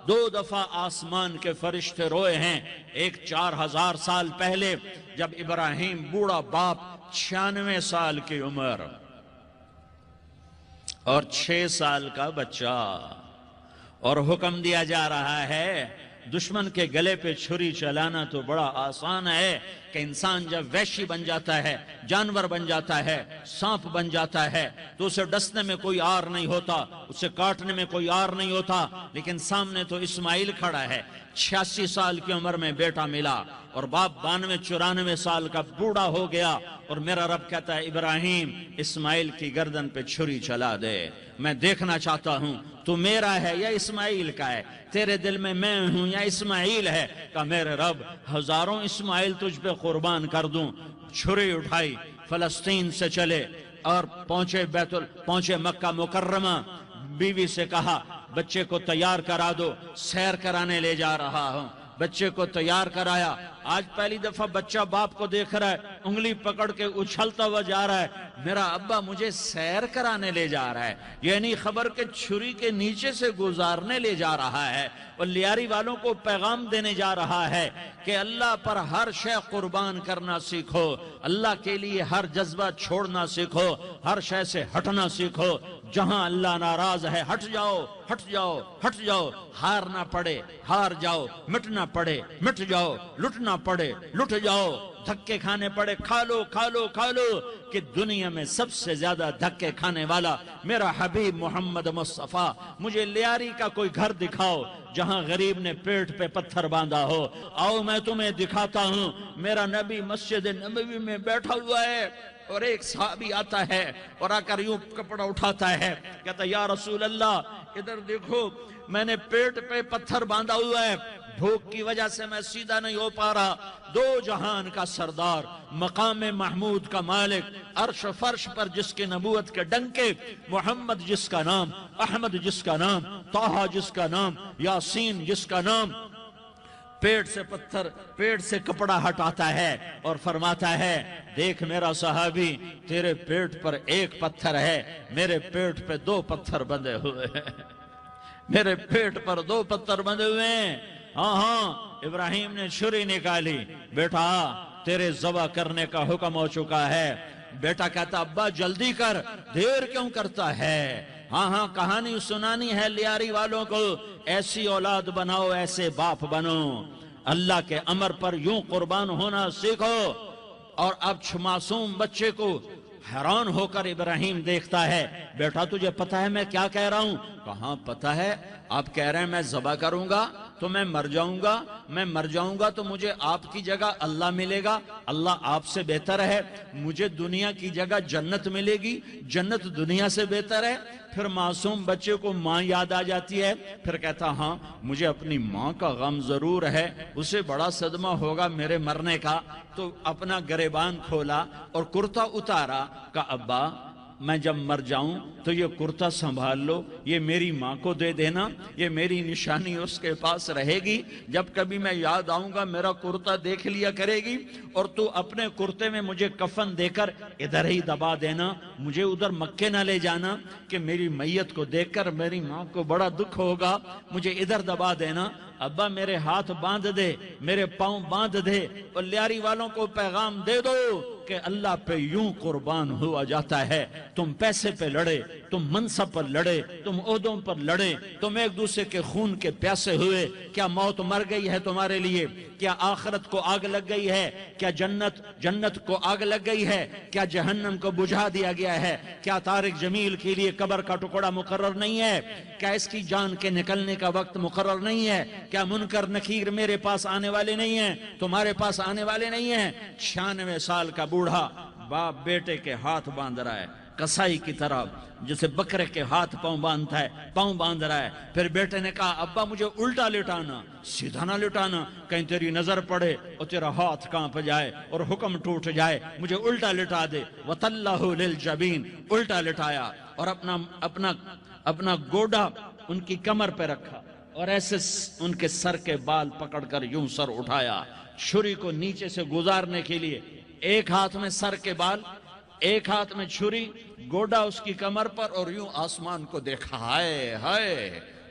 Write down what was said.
دو دفعہ آسمان کے فرشتے روئے ہیں. ایک 4000 سال پہلے جب ابراہیم بوڑھا باپ 96 سال کی عمر اور 6 سال کا بچہ، اور حکم دیا جا رہا ہے دشمن کے گلے پہ چھری چلانا تو بڑا آسان ہے کہ انسان جب وحشی بن جاتا ہے، جانور بن جاتا ہے، سانپ بن جاتا ہے تو اسے ڈسنے میں کوئی آر نہیں ہوتا، اسے کاٹنے میں کوئی آر نہیں ہوتا. لیکن سامنے تو اسماعیل کھڑا ہے، 86 سال کی عمر میں بیٹا ملا اور باپ 92-94 سال کا بوڑھا ہو گیا، اور میرا رب کہتا ہے ابراہیم اسماعیل کی گردن پہ چھری چلا دے. میں دیکھنا چاہتا ہوں تو میرا ہے یا اسماعیل کا ہے، تیرے دل میں میں ہوں یا اسماعیل ہے. کہ میرے رب ہزاروں اسماعیل تجھ پہ قربان کر دوں. چھری اٹھائی، فلسطین سے چلے اور پہنچے مکہ مکرمہ. بیوی سے کہا بچے کو تیار کرا دو، سیر کرانے لے جا رہا ہوں. بچے کو تیار کرایا. آج پہلی دفعہ بچہ باپ کو دیکھ رہا ہے، انگلی پکڑ کے اچھلتا ہوا جا رہا ہے، میرا ابا مجھے سیر کرانے لے جا رہا ہے، یعنی خبر کے چھری کے نیچے سے گزارنے لے جا رہا ہے. اور لیاری والوں کو پیغام دینے جا رہا ہے کہ اللہ پر ہر شے قربان کرنا سیکھو، اللہ کے لیے ہر جذبہ چھوڑنا سیکھو، ہر شے سے ہٹنا سیکھو. جہاں اللہ ناراض ہے ہٹ جاؤ، ہٹ جاؤ، ہٹ جاؤ. ہار نہ پڑے ہار جاؤ، مٹنا پڑے مٹ جاؤ، لٹنا پڑے لٹ جاؤ، دھکے کھانے پڑے کھا لو کھا لو کھا لو. کہ دنیا میں سب سے زیادہ دھکے کھانے والا میرا حبیب محمد مصطفیٰ. مجھے لیاری کا کوئی گھر دکھاؤ جہاں غریب نے پیٹ پہ پتھر باندھا ہو. آؤ میں تمہیں دکھاتا ہوں. میرا نبی مسجد نبوی میں بیٹھا ہوا ہے اور ایک صحابی آتا ہے اور آ کر یوں کپڑا اٹھاتا ہے، کہتا یا رسول اللہ ادھر دیکھو، میں نے پیٹ پہ پتھر باندھا ہوا ہے، بھوک کی وجہ سے میں سیدھا نہیں ہو پا رہا. دو جہان کا سردار، مقام محمود کا مالک، عرش فرش پر جس کی نبوت کے ڈنکے، محمد جس کا نام، احمد جس کا نام، طٰہٰ جس کا نام، یاسین جس کا نام، پیٹ سے کپڑا ہٹاتا ہے اور فرماتا ہے دیکھ میرا صحابی، تیرے پیٹ پر ایک پتھر ہے، میرے پیٹ پہ 2 پتھر بندھے ہوئے ہیں. میرے پیٹ پر 2 پتھر بندھے ہوئے ہیں. ہاں ابراہیم نے چھری نکالی، بیٹا تیرے ذبح کرنے کا حکم ہو چکا ہے. بیٹا کہتا ابا جلدی کر، دیر کیوں کرتا ہے؟ ہاں کہانی سنانی ہے لیاری والوں کو. ایسی اولاد بناؤ، ایسے باپ بنو، اللہ کے امر پر یوں قربان ہونا سیکھو. اور اب معصوم بچے کو حیران ہو کر ابراہیم دیکھتا ہے، بیٹا تجھے پتہ ہے میں کیا کہہ رہا ہوں؟ کہاں پتہ ہے؟ آپ کہہ رہے ہیں میں ذبح کروں گا تو میں مر جاؤں گا تو مجھے آپ کی جگہ اللہ ملے گا، اللہ آپ سے بہتر ہے. مجھے دنیا کی جگہ جنت ملے گی، جنت دنیا سے بہتر ہے. پھر معصوم بچے کو ماں یاد آ جاتی ہے، پھر کہتا ہاں مجھے اپنی ماں کا غم ضرور ہے، اسے بڑا صدمہ ہوگا میرے مرنے کا. تو اپنا گریبان کھولا اور کرتا اتارا. کہا ابا میں جب مر جاؤں تو یہ کرتا سنبھال لو، یہ میری ماں کو دے دینا، یہ میری نشانی اس کے پاس رہے گی. جب کبھی میں یاد آؤں گا میرا کرتا دیکھ لیا کرے گی، اور تو اپنے کرتے میں مجھے کفن دے کر ادھر ہی دبا دینا، مجھے ادھر مکے نہ لے جانا کہ میری میت کو دیکھ کر میری ماں کو بڑا دکھ ہوگا، مجھے ادھر دبا دینا. ابا میرے ہاتھ باندھ دے، میرے پاؤں باندھ دے، اور لیاری والوں کو پیغام دے دو کہ اللہ پہ یوں قربان ہوا جاتا ہے. تم پیسے پہ لڑے، تم منصب پر لڑے، تم عہدوں پر لڑے، تم ایک دوسرے کے خون کے پیاسے ہوئے. کیا موت مر گئی ہے تمہارے لیے؟ کیا آخرت کو آگ لگ گئی ہے؟ کیا جنت کو آگ لگ گئی ہے؟ کیا جہنم کو بجھا دیا گیا ہے؟ کیا طارق جمیل کے لیے قبر کا ٹکڑا مقرر نہیں ہے؟ کیا اس کی جان کے نکلنے کا وقت مقرر نہیں ہے؟ کیا منکر نکیر میرے پاس آنے والے نہیں ہیں، تمہارے پاس آنے والے نہیں ہیں؟ 96 سال کا بوڑھا باپ بیٹے کے ہاتھ باندھ رہا ہے کسائی کی طرح، جسے بکرے کے ہاتھ پاؤں باندھتا ہے، پاؤں باندھ رہا ہے. پھر بیٹے نے کہا ابا مجھے الٹا لٹانا، سیدھا نہ لٹانا، کہیں تیری نظر پڑے اور تیرا ہاتھ کانپ جائے اور حکم ٹوٹ جائے، مجھے الٹا لٹا دے. وَتَلَّهُ لِلْجَبِينَ، الٹا لٹایا اور اپنا گوڈا ان کی کمر پہ رکھا اور ایسے ان کے سر کے بال پکڑ کر یوں سر اٹھایا، چھری کو نیچے سے گزارنے کے لیے. ایک ہاتھ میں سر کے بال، ایک ہاتھ میں چھری، گوڈا اس کی کمر پر، اور یوں آسمان کو دیکھا. ہائے ہائے